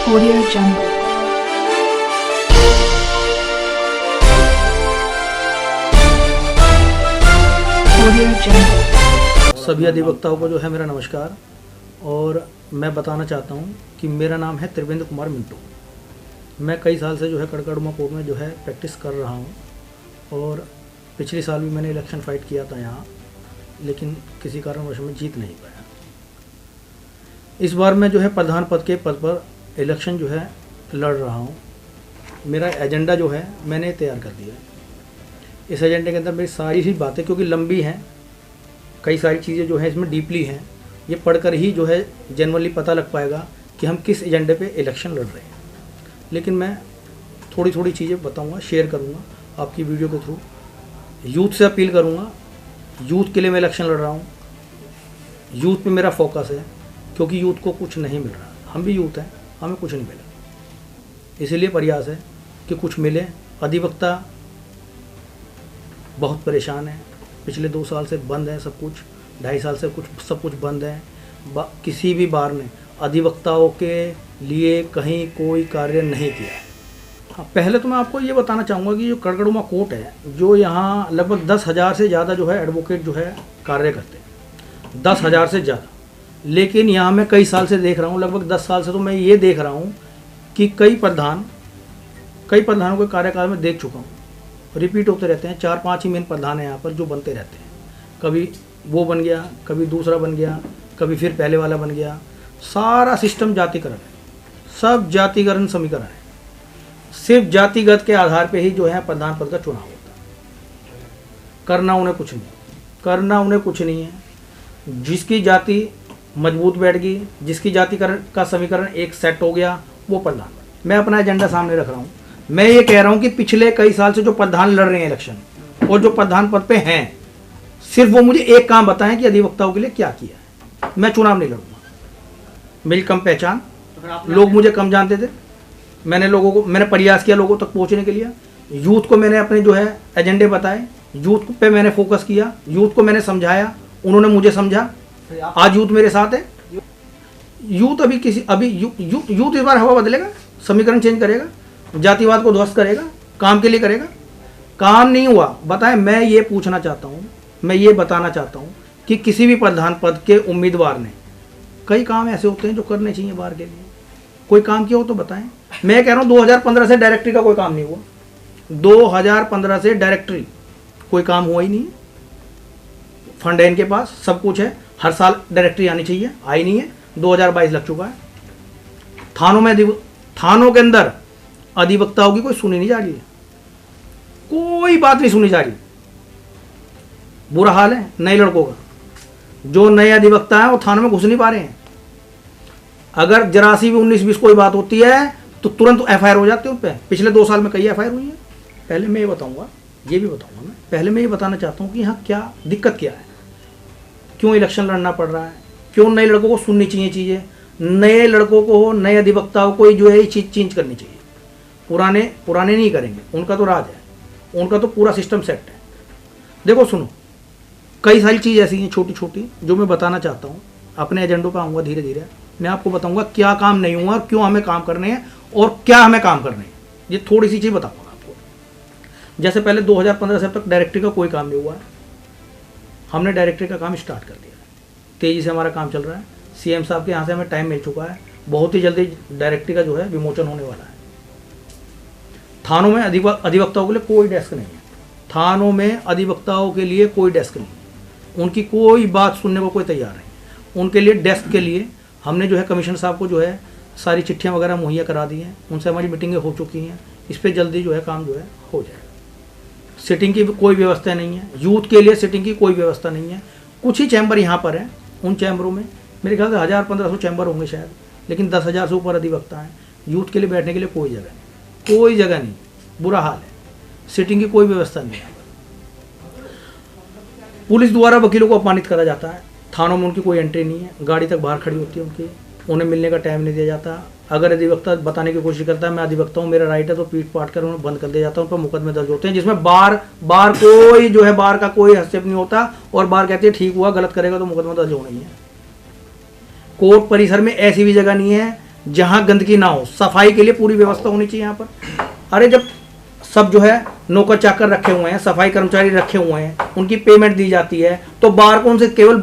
Audio Jungle. Audio Jungle. सभी अधिवक्ताओं को जो है मेरा नमस्कार। और मैं बताना चाहता हूँ कि मेरा नाम है त्रिवेंद्र कुमार मिंटू। मैं कई साल से जो है कड़कड़मा कोर्ट में जो है प्रैक्टिस कर रहा हूँ और पिछले साल भी मैंने इलेक्शन फाइट किया था यहाँ, लेकिन किसी कारणवश में जीत नहीं पाया। इस बार मैं जो है प्रधान पद के पद पर इलेक्शन जो है लड़ रहा हूँ। मेरा एजेंडा जो है मैंने तैयार कर दिया है। इस एजेंडे के अंदर मेरी सारी ही बातें, क्योंकि लंबी हैं, कई सारी चीज़ें जो है इसमें डीपली हैं, ये पढ़कर ही जो है जनरली पता लग पाएगा कि हम किस एजेंडे पे इलेक्शन लड़ रहे हैं। लेकिन मैं थोड़ी थोड़ी चीज़ें बताऊंगा, शेयर करूंगा आपकी वीडियो के थ्रू। यूथ से अपील करूंगा, यूथ के लिए मैं इलेक्शन लड़ रहा हूं। यूथ पे मेरा फोकस है, क्योंकि यूथ को कुछ नहीं मिल रहा। हम भी यूथ हैं, हमें कुछ नहीं मिला, इसीलिए प्रयास है कि कुछ मिले। अधिवक्ता बहुत परेशान है, पिछले 2 साल से बंद है सब कुछ, 2.5 साल से सब कुछ बंद है। किसी भी बार ने अधिवक्ताओं के लिए कहीं कोई कार्य नहीं किया है। हाँ, पहले तो मैं आपको ये बताना चाहूँगा कि जो कड़कड़मा कोर्ट है, जो यहाँ लगभग 10,000 से ज़्यादा जो है एडवोकेट जो है कार्य करते हैं, 10,000 से ज़्यादा। लेकिन यहाँ मैं कई साल से देख रहा हूँ, लगभग 10 साल से तो मैं ये देख रहा हूँ कि कई प्रधानों के कार्यकाल में देख चुका हूँ, रिपीट होते रहते हैं। 4-5 ही मेन प्रधान हैं यहाँ पर जो बनते रहते हैं। कभी वो बन गया, कभी दूसरा बन गया, कभी फिर पहले वाला बन गया। सारा सिस्टम जातिकरण है, सब जातिकरण समीकरण है। सिर्फ जातिगत के आधार पे ही जो है प्रधान पद का चुनाव होता है। करना उन्हें कुछ नहीं है। जिसकी जाति मजबूत बैठ गई, जिसकी जातिकरण का समीकरण एक सेट हो गया, वो प्रधान। मैं अपना एजेंडा सामने रख रहा हूँ। मैं ये कह रहा हूँ कि पिछले कई साल से जो प्रधान लड़ रहे हैं इलेक्शन और जो प्रधान पद पे हैं, सिर्फ वो मुझे एक काम बताएं कि अधिवक्ताओं के लिए क्या किया है। मैं चुनाव नहीं लड़ूंगा। मेरी कम पहचान, लोग मुझे कम जानते थे। मैंने प्रयास किया लोगों तक पहुंचने के लिए। यूथ को मैंने अपने जो है एजेंडे बताए, यूथ पे मैंने फोकस किया, यूथ को मैंने समझाया, उन्होंने मुझे समझा। आज यूथ मेरे साथ है। यूथ यूथ इस बार हवा बदलेगा, समीकरण चेंज करेगा, जातिवाद को ध्वस्त करेगा, काम के लिए करेगा। काम नहीं हुआ, बताएं। मैं ये पूछना चाहता हूँ, मैं ये बताना चाहता हूँ कि किसी भी प्रधान पद के उम्मीदवार ने, कई काम ऐसे होते हैं जो करने चाहिए बार के लिए, कोई काम किया हो तो बताएं। मैं कह रहा हूँ 2015 से डायरेक्टरी का कोई काम नहीं हुआ। 2015 से डायरेक्टरी कोई काम हुआ ही नहीं है। फंड है इनके पास, सब कुछ है, हर साल डायरेक्टरी आनी चाहिए, आई नहीं है। 2022 लग चुका है। थानों के अंदर अधिवक्ताओं की कोई सुनी नहीं जा रही है, कोई बात नहीं सुनी जा रही। बुरा हाल है नए लड़कों का। जो नए अधिवक्ता हैं वो थानों में घुस नहीं पा रहे हैं। अगर जरा सी भी 19-20 कोई बात होती है तो तुरंत FIR हो जाती है उन पर। पिछले 2 साल में कई FIR हुई है। पहले मैं ये बताऊंगा, ये भी बताऊंगा। मैं पहले मैं ये बताना चाहता हूँ कि यहाँ क्या दिक्कत क्या है, क्यों इलेक्शन लड़ना पड़ रहा है, क्यों नए लड़कों को सुननी चाहिए चीज़ें, नए लड़कों को, नए अधिवक्ताओं को जो है ये चीज़ चेंज करनी चाहिए। पुराने नहीं करेंगे, उनका तो राज है, उनका तो पूरा सिस्टम सेट है। देखो सुनो, कई सारी चीज़ ऐसी हैं छोटी छोटी जो मैं बताना चाहता हूँ। अपने एजेंडों पर आऊँगा धीरे धीरे। मैं आपको बताऊँगा क्या काम नहीं हुआ, क्यों हमें काम करने हैं और क्या हमें काम करने हैं। ये थोड़ी सी चीज़ बताऊँगा आपको। जैसे पहले 2015 से अब तक डायरेक्टरी का कोई काम नहीं हुआ है। हमने डायरेक्टरी का काम स्टार्ट कर दिया है, तेज़ी से हमारा काम चल रहा है। CM साहब के यहाँ से हमें टाइम मिल चुका है, बहुत ही जल्दी डायरेक्टरी का जो है विमोचन होने वाला है। थानों में अधिवक्ताओं के लिए कोई डेस्क नहीं है। थानों में अधिवक्ताओं के लिए कोई डेस्क नहीं है। उनकी कोई बात सुनने को कोई तैयार नहीं। उनके लिए डेस्क के लिए हमने जो है कमिश्नर साहब को जो है सारी चिट्ठियाँ वगैरह मुहैया करा दी हैं। उनसे हमारी मीटिंगें हो चुकी हैं। इस पर जल्दी जो है काम जो है हो जाएगा। सिटिंग की कोई व्यवस्था नहीं है। यूथ के लिए सिटिंग की कोई व्यवस्था नहीं है। कुछ ही चैम्बर यहाँ पर हैं। उन चैम्बरों में मेरे ख्याल से 1000-1500 चैम्बर होंगे शायद, लेकिन 10,000 से ऊपर अधिवक्ता हैं। यूथ के लिए बैठने के लिए कोई जगह नहीं। बुरा हाल है। सिटिंग की कोई व्यवस्था नहीं है। पुलिस द्वारा वकीलों को अपमानित करा जाता है। थानों में उनकी कोई एंट्री नहीं है। गाड़ी तक बाहर खड़ी होती है उनकी, उन्हें मिलने का टाइम नहीं दिया जाता। अगर अधिवक्ता बताने की कोशिश करता है मैं अधिवक्ता हूँ, मेरा राइट है, तो पीट पाट कर उन्हें बंद कर दिया जाता है। उन पर मुकदमे दर्ज होते हैं जिसमें बार कोई जो है बार का कोई हस्तक्षेप नहीं होता। और बार कहती है ठीक हुआ, गलत करेगा तो मुकदमा दर्ज होना ही है। कोर्ट परिसर में ऐसी भी जगह नहीं है जहाँ गंदगी ना हो, सफाई के लिए पूरी व्यवस्था होनी चाहिए यहाँ पर। अरे जब सब जो है नौकर चाकर रखे हुए हैं, सफाई कर्मचारी रखे हुए हैं, उनकी पेमेंट दी जाती है, तो बाहर कौन से केवल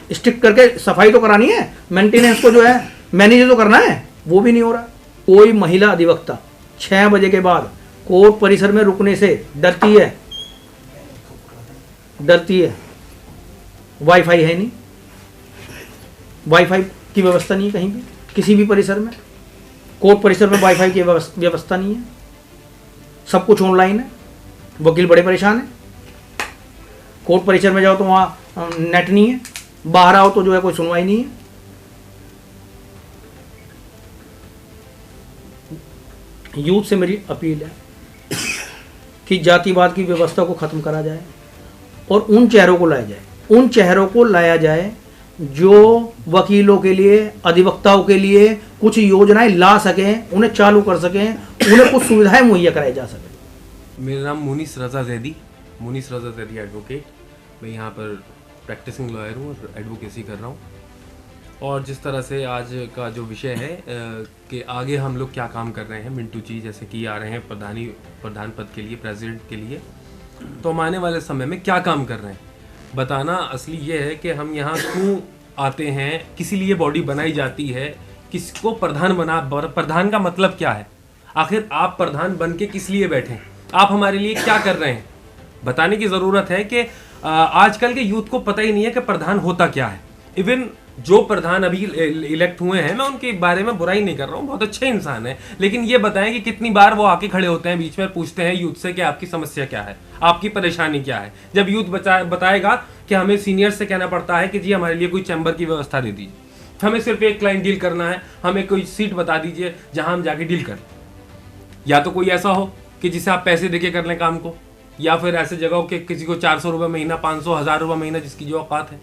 स्टिक करके सफाई तो करानी है, मेंटेनेंस को जो है मैनेज तो करना है, वो भी नहीं हो रहा। कोई महिला अधिवक्ता 6 बजे के बाद कोर्ट परिसर में रुकने से डरती है। वाईफाई है नहीं, वाईफाई की व्यवस्था नहीं है कहीं भी, किसी भी परिसर में। कोर्ट परिसर में वाईफाई की व्यवस्था नहीं है, सब कुछ ऑनलाइन है। वकील बड़े परेशान हैं। कोर्ट परिसर में जाओ तो वहाँ नेट नहीं है, बाहर आओ तो जो है कोई सुनवाई नहीं है। यूथ से मेरी अपील है कि जातिवाद की व्यवस्था को ख़त्म करा जाए और उन चेहरों को लाया जाए जो वकीलों के लिए, अधिवक्ताओं के लिए कुछ योजनाएं ला सकें, उन्हें चालू कर सकें, उन्हें कुछ सुविधाएं मुहैया कराई जा सकें। मेरा नाम मुनीस रज़ा जैदी एडवोकेट। मैं यहाँ पर प्रैक्टिसिंग लॉयर हूँ और एडवोकेसी कर रहा हूँ। और जिस तरह से आज का जो विषय है कि आगे हम लोग क्या काम कर रहे हैं, मिंटू जी जैसे कि आ रहे हैं प्रधान पद के लिए, प्रेसिडेंट के लिए, तो हम आने वाले समय में क्या काम कर रहे हैं बताना असली ये है कि हम यहाँ क्यों आते हैं, किसी लिए बॉडी बनाई जाती है, किसको प्रधान का मतलब क्या है, आखिर आप प्रधान बन के किस लिए बैठे, आप हमारे लिए क्या कर रहे हैं, बताने की ज़रूरत है कि आजकल के यूथ को पता ही नहीं है कि प्रधान होता क्या है। इवन जो प्रधान अभी इलेक्ट हुए हैं, मैं उनके बारे में बुराई नहीं कर रहा हूँ, बहुत अच्छे इंसान हैं, लेकिन ये बताएं कि कितनी बार वो आके खड़े होते हैं बीच में, पूछते हैं यूथ से कि आपकी समस्या क्या है, आपकी परेशानी क्या है। जब यूथ बताएगा कि हमें सीनियर से कहना पड़ता है कि जी हमारे लिए कोई चैम्बर की व्यवस्था दे दीजिए, हमें सिर्फ एक क्लाइंट डील करना है, हमें कोई सीट बता दीजिए जहाँ हम जाके डील करें। या तो कोई ऐसा हो कि जिसे आप पैसे देके कर लें काम को, या फिर ऐसे जगह हो कि किसी को 400 रुपये महीना, 500, 1000 रुपये महीना, जिसकी जो औकात है।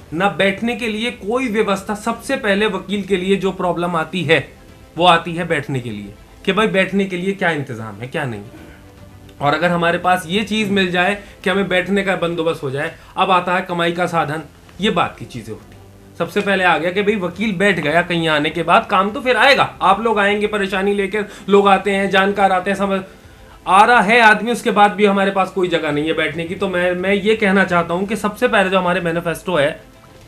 ना बैठने के लिए कोई व्यवस्था। सबसे पहले वकील के लिए जो प्रॉब्लम आती है वो आती है बैठने के लिए, कि भाई बैठने के लिए क्या इंतजाम है, क्या नहीं। और अगर हमारे पास ये चीज़ मिल जाए कि हमें बैठने का बंदोबस्त हो जाए, अब आता है कमाई का साधन, ये बात की चीज़ें होती। सबसे पहले आ गया कि भाई वकील बैठ गया, कहीं आने के बाद काम तो फिर आएगा, आप लोग आएंगे परेशानी लेकर, लोग आते हैं, जानकार आते हैं, समझ आ रहा है आदमी, उसके बाद भी हमारे पास कोई जगह नहीं है बैठने की। तो मैं ये कहना चाहता हूँ कि सबसे पहले जो हमारे मैनिफेस्टो है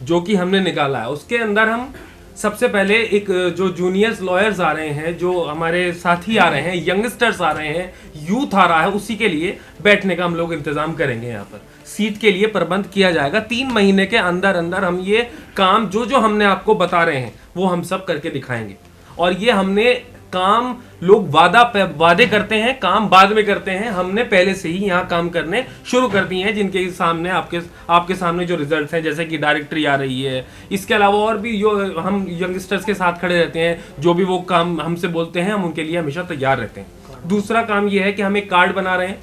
जो कि हमने निकाला है, उसके अंदर हम सबसे पहले एक जो जूनियर्स लॉयर्स आ रहे हैं, जो हमारे साथी आ रहे हैं, यंगस्टर्स आ रहे हैं, यूथ आ रहा है, उसी के लिए बैठने का हम लोग इंतजाम करेंगे। यहाँ पर सीट के लिए प्रबंध किया जाएगा। 3 महीने के अंदर अंदर हम ये काम जो हमने आपको बता रहे हैं वो हम सब करके दिखाएंगे। और ये हमने काम, लोग वादे करते हैं, काम बाद में करते हैं, हमने पहले से ही यहाँ काम करने शुरू कर दिए हैं, जिनके सामने आपके सामने जो रिजल्ट्स हैं, जैसे कि डायरेक्टरी आ रही है। इसके अलावा और भी जो हम यंगस्टर्स के साथ खड़े रहते हैं, जो भी वो काम हमसे बोलते हैं, हम उनके लिए हमेशा तैयार रहते हैं। दूसरा काम ये है कि हम एक कार्ड बना रहे हैं,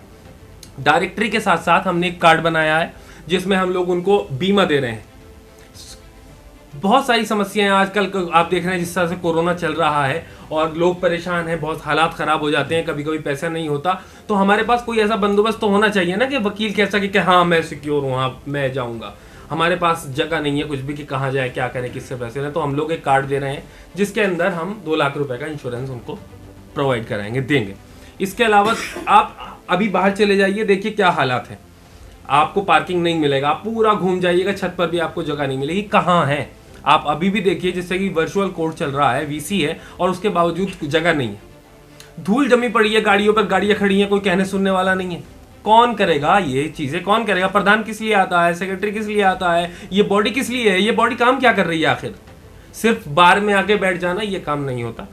डायरेक्टरी के साथ साथ हमने एक कार्ड बनाया है जिसमें हम लोग उनको बीमा दे रहे हैं। बहुत सारी समस्याएं आजकल आप देख रहे हैं, जिस तरह से कोरोना चल रहा है और लोग परेशान हैं, बहुत हालात ख़राब हो जाते हैं, कभी कभी पैसा नहीं होता, तो हमारे पास कोई ऐसा बंदोबस्त तो होना चाहिए ना कि वकील कह सके कि हाँ मैं सिक्योर हूँ, हाँ मैं जाऊँगा। हमारे पास जगह नहीं है कुछ भी कि कहाँ जाए, क्या करें, किससे पैसे लें। तो हम लोग एक कार्ड दे रहे हैं जिसके अंदर हम 2 लाख रुपये का इंश्योरेंस उनको प्रोवाइड कराएंगे, देंगे। इसके अलावा आप अभी बाहर चले जाइए, देखिए क्या हालात है, आपको पार्किंग नहीं मिलेगा, आप पूरा घूम जाइएगा, छत पर भी आपको जगह नहीं मिलेगी। कहाँ है आप अभी भी देखिए, जिससे कि वर्चुअल कोर्ट चल रहा है, वीसी है, और उसके बावजूद जगह नहीं है, धूल जमी पड़ी है, गाड़ियों पर गाड़ियां खड़ी हैं, कोई कहने सुनने वाला नहीं है। कौन करेगा ये चीजें, कौन करेगा? प्रधान किस लिए आता है, सेक्रेटरी किस लिए आता है, ये बॉडी किस लिए है, ये बॉडी काम क्या कर रही है? आखिर सिर्फ बार में आके बैठ जाना ये काम नहीं होता।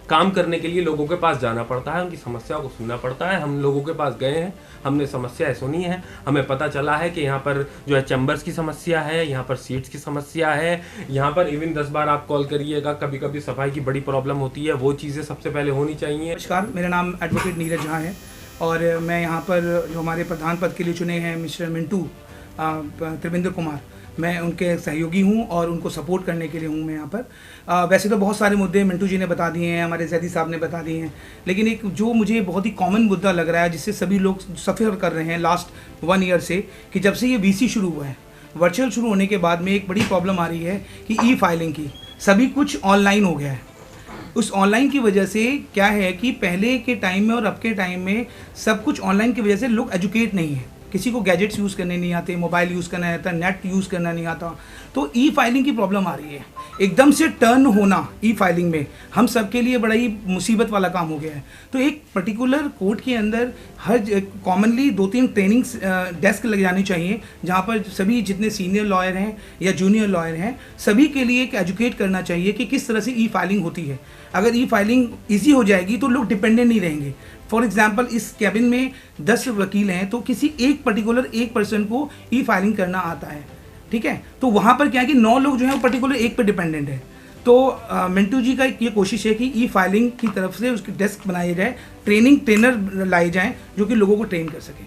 काम करने के लिए लोगों के पास जाना पड़ता है, उनकी समस्या को सुनना पड़ता है। हम लोगों के पास गए हैं, हमने समस्याएं सुनी है, हमें पता चला है कि यहाँ पर जो है चैम्बर्स की समस्या है, यहाँ पर सीट्स की समस्या है, यहाँ पर इवन 10 बार आप कॉल करिएगा, कभी कभी सफाई की बड़ी प्रॉब्लम होती है, वो चीज़ें सबसे पहले होनी चाहिए। नमस्कार, मेरा नाम एडवोकेट नीरज झा है और मैं यहाँ पर जो हमारे प्रधान पद के लिए चुने हैं मिस्टर मिंटू त्रिवेंद्र कुमार, मैं उनके सहयोगी हूँ और उनको सपोर्ट करने के लिए हूँ मैं यहाँ पर। वैसे तो बहुत सारे मुद्दे मिंटू जी ने बता दिए हैं, हमारे जैदी साहब ने बता दिए हैं, लेकिन एक जो मुझे बहुत ही कॉमन मुद्दा लग रहा है, जिससे सभी लोग सफ़र कर रहे हैं लास्ट 1 ईयर से, कि जब से ये वीसी शुरू हुआ है, वर्चुअल शुरू होने के बाद में एक बड़ी प्रॉब्लम आ रही है कि ई फाइलिंग की, सभी कुछ ऑनलाइन हो गया है। उस ऑनलाइन की वजह से क्या है कि पहले के टाइम में और अब के टाइम में सब कुछ ऑनलाइन की वजह से लोग एजुकेट नहीं है। किसी को गैजेट्स यूज़ करने नहीं आते, मोबाइल यूज़ करना नहीं आता, नेट यूज़ करना नहीं आता, तो ई फाइलिंग की प्रॉब्लम आ रही है। एकदम से टर्न होना ई फाइलिंग में हम सब के लिए बड़ा ही मुसीबत वाला काम हो गया है। तो एक पर्टिकुलर कोर्ट के अंदर हर कॉमनली 2-3 ट्रेनिंग डेस्क लग जानी चाहिए, जहाँ पर सभी जितने सीनियर लॉयर हैं या जूनियर लॉयर हैं सभी के लिए एक एजुकेट करना चाहिए कि किस तरह से ई फाइलिंग होती है। अगर ई फाइलिंग ईजी हो जाएगी तो लोग डिपेंडेंट नहीं रहेंगे। फॉर एग्जाम्पल इस कैबिन में 10 वकील हैं तो किसी एक पर्टिकुलर एक पर्सन को ई फाइलिंग करना आता है, ठीक है, तो वहाँ पर क्या है कि 9 लोग जो हैं वो पर्टिकुलर एक पे डिपेंडेंट है। तो मिंटू जी का ये कोशिश है कि ई फाइलिंग की तरफ से उसकी डेस्क बनाई जाए, ट्रेनर लाए जाएं जो कि लोगों को ट्रेन कर सकें।